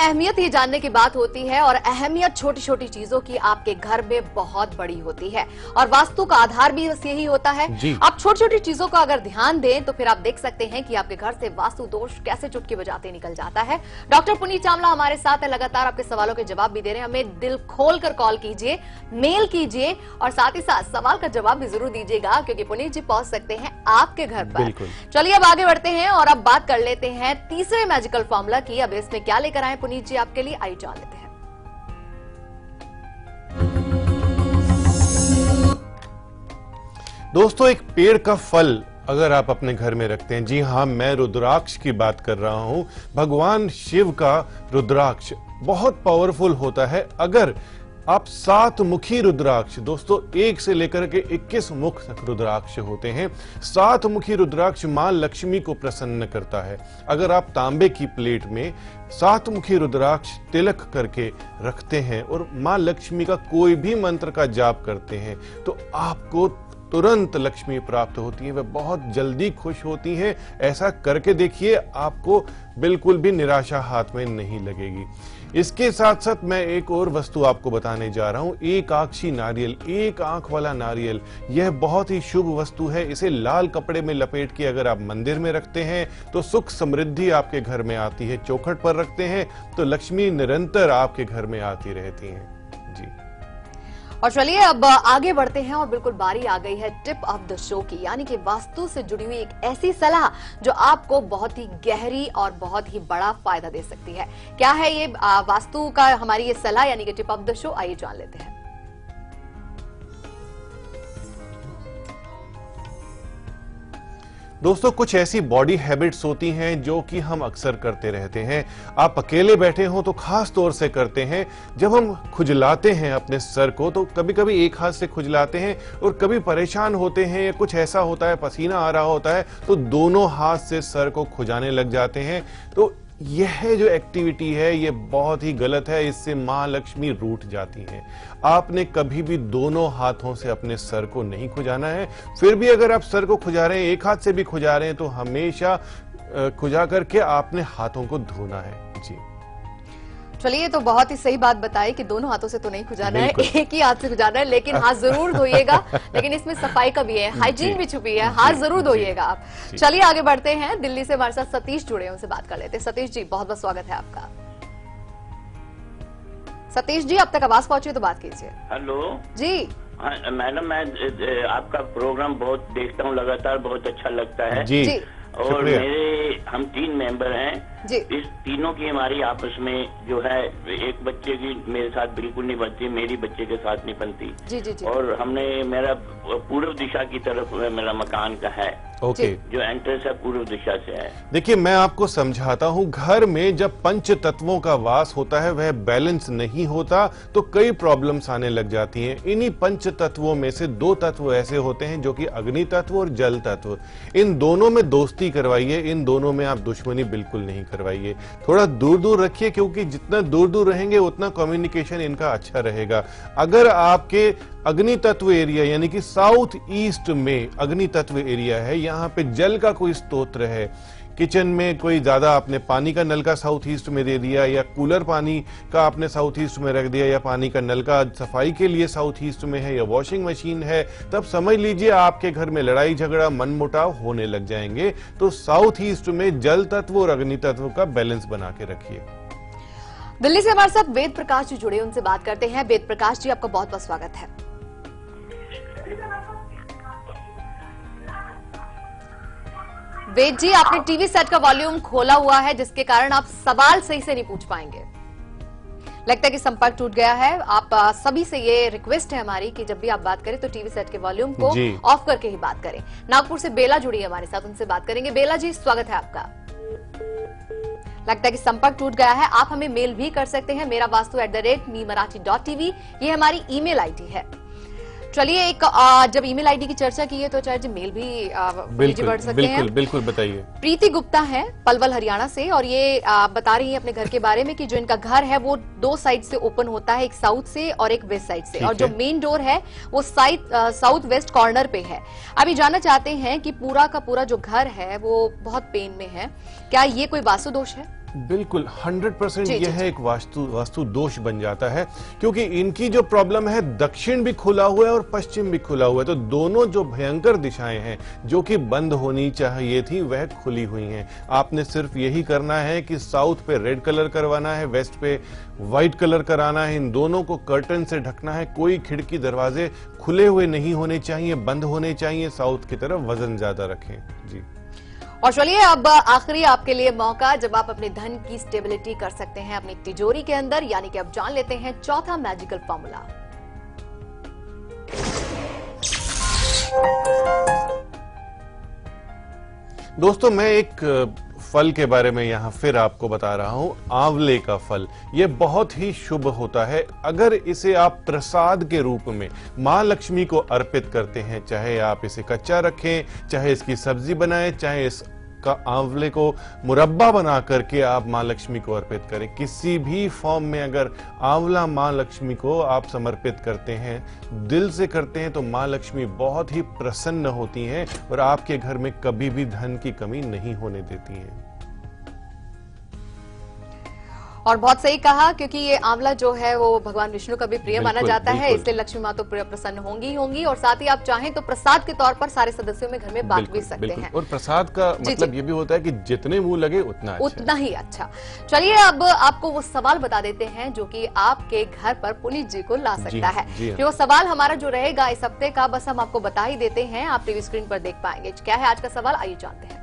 अहमियत ये जानने की बात होती है और अहमियत छोटी छोटी चीजों की आपके घर में बहुत बड़ी होती है और वास्तु का आधार भी बस यही होता है। आप छोटी छोटी चीजों का अगर ध्यान दें तो फिर आप देख सकते हैं कि आपके घर से वास्तु दोष कैसे चुटकी बजाते निकल जाता है। डॉक्टर पुनीत चावला हमारे साथ है, लगातार आपके सवालों के जवाब भी दे रहे हैं। हमें दिल खोलकर कॉल कीजिए, मेल कीजिए और साथ ही साथ सवाल का जवाब भी जरूर दीजिएगा क्योंकि पुनीत जी पहुंच सकते हैं आपके घर पर। चलिए अब आगे बढ़ते हैं और अब बात कर लेते हैं तीसरे मैजिकल फॉर्मूला की। अब इसमें क्या लेकर आए पुनीत जी आपके लिए, आइए जान लेते हैं। दोस्तों, एक पेड़ का फल अगर आप अपने घर में रखते हैं, जी हाँ, मैं रुद्राक्ष की बात कर रहा हूं। भगवान शिव का रुद्राक्ष बहुत पावरफुल होता है। अगर आप 7 मुखी रुद्राक्ष, दोस्तों 1 से लेकर के 21 मुख तक रुद्राक्ष होते हैं। 7 मुखी रुद्राक्ष मां लक्ष्मी को प्रसन्न करता है। अगर आप तांबे की प्लेट में 7 मुखी रुद्राक्ष तिलक करके रखते हैं और मां लक्ष्मी का कोई भी मंत्र का जाप करते हैं तो आपको तुरंत लक्ष्मी प्राप्त होती है। वह बहुत जल्दी खुश होती हैं। ऐसा करके देखिए, आपको बिल्कुल भी निराशा हाथ में नहीं लगेगी। इसके साथ साथ मैं एक और वस्तु आपको बताने जा रहा हूं, एक आंखी नारियल, एक आंख वाला नारियल। यह बहुत ही शुभ वस्तु है। इसे लाल कपड़े में लपेट के अगर आप मंदिर में रखते हैं तो सुख समृद्धि आपके घर में आती है। चौखट पर रखते हैं तो लक्ष्मी निरंतर आपके घर में आती रहती हैं। जी, और चलिए अब आगे बढ़ते हैं और बिल्कुल बारी आ गई है टिप ऑफ द शो की, यानी कि वास्तु से जुड़ी हुई एक ऐसी सलाह जो आपको बहुत ही गहरी और बहुत ही बड़ा फायदा दे सकती है। क्या है ये वास्तु का हमारी ये सलाह यानी कि टिप ऑफ द शो, आइए जान लेते हैं। दोस्तों, कुछ ऐसी बॉडी हैबिट्स होती हैं जो कि हम अक्सर करते रहते हैं। आप अकेले बैठे हो तो खास तौर से करते हैं। जब हम खुजलाते हैं अपने सर को तो कभी कभी एक हाथ से खुजलाते हैं और कभी परेशान होते हैं या कुछ ऐसा होता है, पसीना आ रहा होता है तो दोनों हाथ से सर को खुजाने लग जाते हैं। तो यह जो एक्टिविटी है ये बहुत ही गलत है। इससे मां लक्ष्मी रूठ जाती हैं। आपने कभी भी दोनों हाथों से अपने सर को नहीं खुजाना है। फिर भी अगर आप सर को खुजा रहे हैं, एक हाथ से भी खुजा रहे हैं, तो हमेशा खुजा करके आपने हाथों को धोना है। जी, चलिए, तो बहुत ही सही बात बताई कि दोनों हाथों से तो नहीं खुजाना है, एक ही हाथ से खुजाना है, लेकिन हाथ जरूर धोइएगा। लेकिन इसमें सफाई का भी है, हाइजीन भी छुपी है, हाथ जरूर धोइएगा आप। चलिए आगे बढ़ते हैं। दिल्ली से हमारे साथ सतीश जुड़े, उनसे बात कर लेते हैं। सतीश जी, बहुत बहुत स्वागत है आपका। सतीश जी, अब तक आवाज पहुंची तो बात कीजिए। हेलो जी। मैडम, मैं आपका प्रोग्राम बहुत देखता हूँ लगातार, बहुत अच्छा लगता है जी। और हम 3 मेंबर हैं जी। इस तीनों की हमारी आपस में जो है, एक बच्चे की मेरे साथ बिल्कुल नहीं बनती, मेरी बच्चे के साथ नहीं बनती जी, जी, जी। और हमने, मेरा पूर्व दिशा की तरफ मेरा मकान का है। ओके। जो एंट्रेंस है पूर्व दिशा से है। देखिए, मैं आपको समझाता हूं। घर में जब पंच तत्वों का वास होता है, वह बैलेंस नहीं होता तो कई प्रॉब्लम्स आने लग जाती हैं। इन्हीं पंच तत्वों में से 2 तत्व ऐसे होते हैं जो कि अग्नि तत्व और जल तत्व। इन दोनों में दोस्ती करवाइए, इन दोनों में आप दुश्मनी बिल्कुल नहीं करवाइए। थोड़ा दूर दूर रखिए क्योंकि जितना दूर दूर रहेंगे उतना कम्युनिकेशन इनका अच्छा रहेगा। अगर आपके अग्नि तत्व एरिया यानी कि साउथ ईस्ट में अग्नि तत्व एरिया है, यहाँ पे जल का कोई स्तोत्र है, किचन में कोई ज्यादा आपने पानी का नल का साउथ ईस्ट में दे दिया या कूलर पानी का आपने साउथ ईस्ट में रख दिया या पानी का नल का सफाई के लिए साउथ ईस्ट में है या वॉशिंग मशीन है, तब समझ लीजिए आपके घर में लड़ाई झगड़ा मनमुटाव होने लग जाएंगे। तो साउथ ईस्ट में जल तत्व और अग्नि तत्व का बैलेंस बना के रखिए। दिल्ली से हमारे साथ वेद प्रकाश जी जुड़े, उनसे बात करते हैं। वेद प्रकाश जी, आपका बहुत बहुत स्वागत है। वेद जी, आपने टीवी सेट का वॉल्यूम खोला हुआ है जिसके कारण आप सवाल सही से नहीं पूछ पाएंगे। लगता है कि संपर्क टूट गया है। आप सभी से ये रिक्वेस्ट है हमारी कि जब भी आप बात करें तो टीवी सेट के वॉल्यूम को ऑफ करके ही बात करें। नागपुर से बेला जुड़ी है हमारे साथ, उनसे बात करेंगे। बेला जी, स्वागत है आपका। लगता है कि संपर्क टूट गया है। आप हमें मेल भी कर सकते हैं, मेरा vastu@meemarathi.tv, ये हमारी ईमेल आईडी है। चलिए, एक जब ईमेल आईडी की चर्चा की है तो चाहे मेल भी बढ़ सकते हैं। बिल्कुल बताइए। प्रीति गुप्ता है पलवल हरियाणा से और ये बता रही है अपने घर के बारे में कि जो इनका घर है वो 2 साइड से ओपन होता है, एक साउथ से और एक वेस्ट साइड से, और जो मेन डोर है वो साउथ वेस्ट कॉर्नर पे है। अभी जानना चाहते हैं कि पूरा का पूरा जो घर है वो बहुत पेन में है, क्या ये कोई वास्तु दोष है? बिल्कुल 100% यह है एक वास्तु दोष बन जाता है, क्योंकि इनकी जो प्रॉब्लम है दक्षिण भी खुला हुआ है और पश्चिम भी खुला हुआ है, तो दोनों जो भयंकर दिशाएं हैं जो कि बंद होनी चाहिए थी वह खुली हुई हैं। आपने सिर्फ यही करना है कि साउथ पे रेड कलर करवाना है, वेस्ट पे व्हाइट कलर कराना है, इन दोनों को कर्टन से ढकना है। कोई खिड़की दरवाजे खुले हुए नहीं होने चाहिए, बंद होने चाहिए। साउथ की तरफ वजन ज्यादा रखें जी। और चलिए अब आखिरी आपके लिए मौका जब आप अपने धन की स्टेबिलिटी कर सकते हैं अपनी तिजोरी के अंदर, यानी कि अब जान लेते हैं चौथा मैजिकल फॉर्मूला। दोस्तों, मैं एक फल के बारे में यहां फिर आपको बता रहा हूं, आंवले का फल। यह बहुत ही शुभ होता है। अगर इसे आप प्रसाद के रूप में मां लक्ष्मी को अर्पित करते हैं, चाहे आप इसे कच्चा रखें, चाहे इसकी सब्जी बनाएं, चाहे इसका आंवले को मुरब्बा बना करके आप मां लक्ष्मी को अर्पित करें, किसी भी फॉर्म में अगर आंवला मां लक्ष्मी को आप समर्पित करते हैं, दिल से करते हैं, तो मां लक्ष्मी बहुत ही प्रसन्न होती हैं और आपके घर में कभी भी धन की कमी नहीं होने देती हैं। और बहुत सही कहा, क्योंकि ये आंवला जो है वो भगवान विष्णु का भी प्रिय माना जाता है, इसलिए लक्ष्मी माँ तो प्रसन्न होंगी ही होंगी। और साथ ही आप चाहें तो प्रसाद के तौर पर सारे सदस्यों में घर में बांट भी सकते हैं। और प्रसाद का मतलब ये भी होता है कि जितने मुंह लगे उतना ही अच्छा। चलिए अब आपको वो सवाल बता देते हैं जो कि आपके घर पर पुनीत जी को ला सकता है। जो सवाल हमारा जो रहेगा इस हफ्ते का, बस हम आपको बता ही देते हैं, आप टीवी स्क्रीन पर देख पाएंगे। क्या है आज का सवाल, आइए जानते हैं।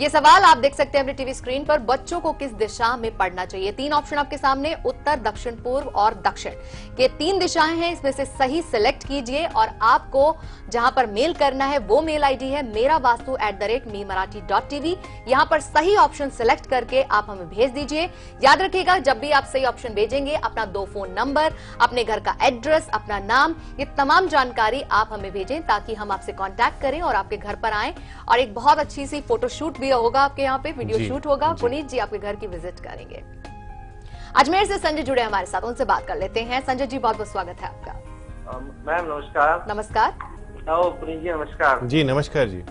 ये सवाल आप देख सकते हैं अपने टीवी स्क्रीन पर। बच्चों को किस दिशा में पढ़ना चाहिए? 3 ऑप्शन आपके सामने, उत्तर, दक्षिण, पूर्व और दक्षिण। ये 3 दिशाएं हैं, इसमें से सही सिलेक्ट कीजिए और आपको जहां पर मेल करना है वो मेल आईडी है merawastu@meemarathi.tv। यहां पर सही ऑप्शन सिलेक्ट करके आप हमें भेज दीजिए। याद रखिएगा, जब भी आप सही ऑप्शन भेजेंगे, अपना 2 फोन नंबर, अपने घर का एड्रेस, अपना नाम, ये तमाम जानकारी आप हमें भेजें ताकि हम आपसे कांटेक्ट करें और आपके घर पर आएं और एक बहुत अच्छी सी फोटोशूट भी होगा आपके यहाँ पे, वीडियो शूट होगा, पुनीत जी आपके घर की विजिट करेंगे। अजमेर से संजय जुड़े हमारे साथ, उनसे बात कर लेते हैं। संजय जी, बहुत बहुत स्वागत है आपका। मैम नमस्कार। नमस्कार। पुनीत जी नमस्कार। जी नमस्कार जी।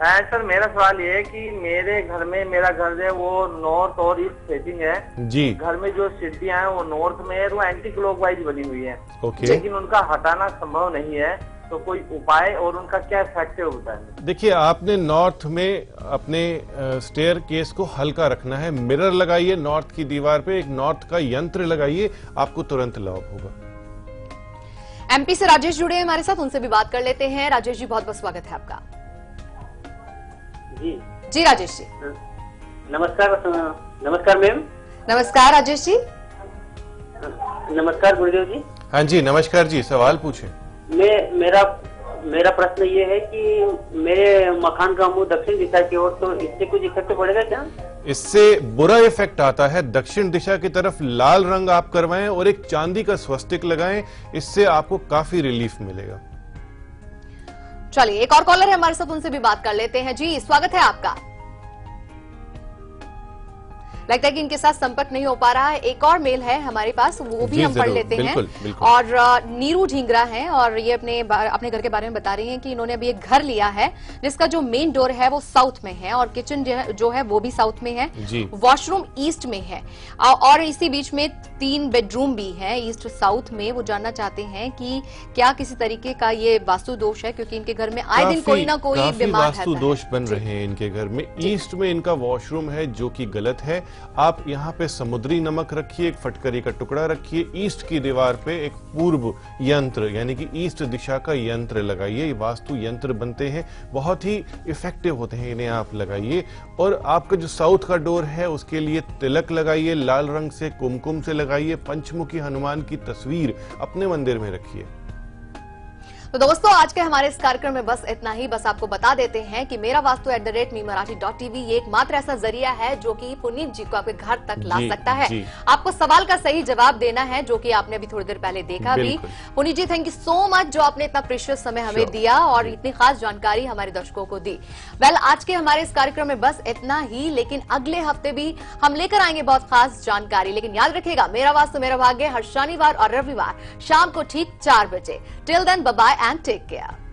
सर मेरा सवाल ये है कि मेरे घर में, मेरा घर है वो नॉर्थ और ईस्ट फेसिंग है जी। घर में जो सीढ़ियां हैं वो नॉर्थ में है, वो एंटी क्लॉकवाइज बनी हुई है, लेकिन उनका हटाना संभव नहीं है, तो कोई उपाय और उनका क्या इफेक्ट होता है? देखिए, आपने नॉर्थ में अपने स्टेयर केस को हल्का रखना है। मिरर लगाइए नॉर्थ की दीवार पे, एक नॉर्थ का यंत्र लगाइए, आपको तुरंत लाभ होगा। एमपी से राजेश जुड़े हैं हमारे साथ, उनसे भी बात कर लेते हैं। राजेश जी, बहुत बहुत स्वागत है आपका। जी राजेश जी। नमस्कार। नमस्कार मैम। नमस्कार राजेश जी। नमस्कार गुरुदेव जी। हाँ जी नमस्कार जी, सवाल पूछें। मेरा प्रश्न ये है कि मेरे मकान का मुंह दक्षिण दिशा की ओर, तो इससे कुछ इफेक्ट पड़ेगा क्या? इससे बुरा इफेक्ट आता है। दक्षिण दिशा की तरफ लाल रंग आप करवाएं और एक चांदी का स्वस्तिक लगाएं, इससे आपको काफी रिलीफ मिलेगा। चलिए एक और कॉलर है हमारे साथ, उनसे भी बात कर लेते हैं। जी स्वागत है आपका। लगता है कि इनके साथ संपर्क नहीं हो पा रहा है। एक और मेल है हमारे पास, वो भी हम पढ़ लेते हैं। बिल्कुल। और नीरू ढींगरा है और ये अपने घर के बारे में बता रही हैं कि इन्होंने अभी एक घर लिया है जिसका जो मेन डोर है वो साउथ में है और किचन जो है वो भी साउथ में है, वॉशरूम ईस्ट में है और इसी बीच में 3 बेडरूम भी है ईस्ट साउथ में। वो जानना चाहते हैं कि क्या किसी तरीके का ये वास्तु दोष है, क्योंकि इनके घर में आए दिन कोई ना कोई बीमार वास्तु दोष बन रहे हैं इनके घर में। ईस्ट में इनका वॉशरूम है जो कि गलत है। आप यहाँ पे समुद्री नमक रखिए, एक फटकरी का टुकड़ा रखिए, ईस्ट की दीवार पे एक पूर्व यंत्र यानी कि ईस्ट दिशा का यंत्र लगाइए। वास्तु यंत्र बनते हैं, बहुत ही इफेक्टिव होते हैं, इन्हें आप लगाइए। और आपका जो साउथ का डोर है उसके लिए तिलक लगाइए, लाल रंग से कुमकुम से लगाइए, पंचमुखी हनुमान की तस्वीर अपने मंदिर में रखिए। तो दोस्तों आज के हमारे इस कार्यक्रम में बस इतना ही। बस आपको बता देते हैं कि merawastu@meemarathi.tv ये एकमात्र ऐसा जरिया है जो कि पुनीत जी को आपके घर तक ला सकता है। आपको सवाल का सही जवाब देना है, जो कि आपने अभी थोड़ी देर पहले देखा भी। पुनीत जी, थैंक यू सो मच जो आपने इतना प्रीशियस समय हमें दिया और इतनी खास जानकारी हमारे दर्शकों को दी। वेल, आज के हमारे इस कार्यक्रम में बस इतना ही, लेकिन अगले हफ्ते भी हम लेकर आएंगे बहुत खास जानकारी। लेकिन याद रखिएगा, मेरा वास्तु मेरा भाग्य हर शनिवार और रविवार शाम को ठीक 4 बजे। Till then, bye bye and take care.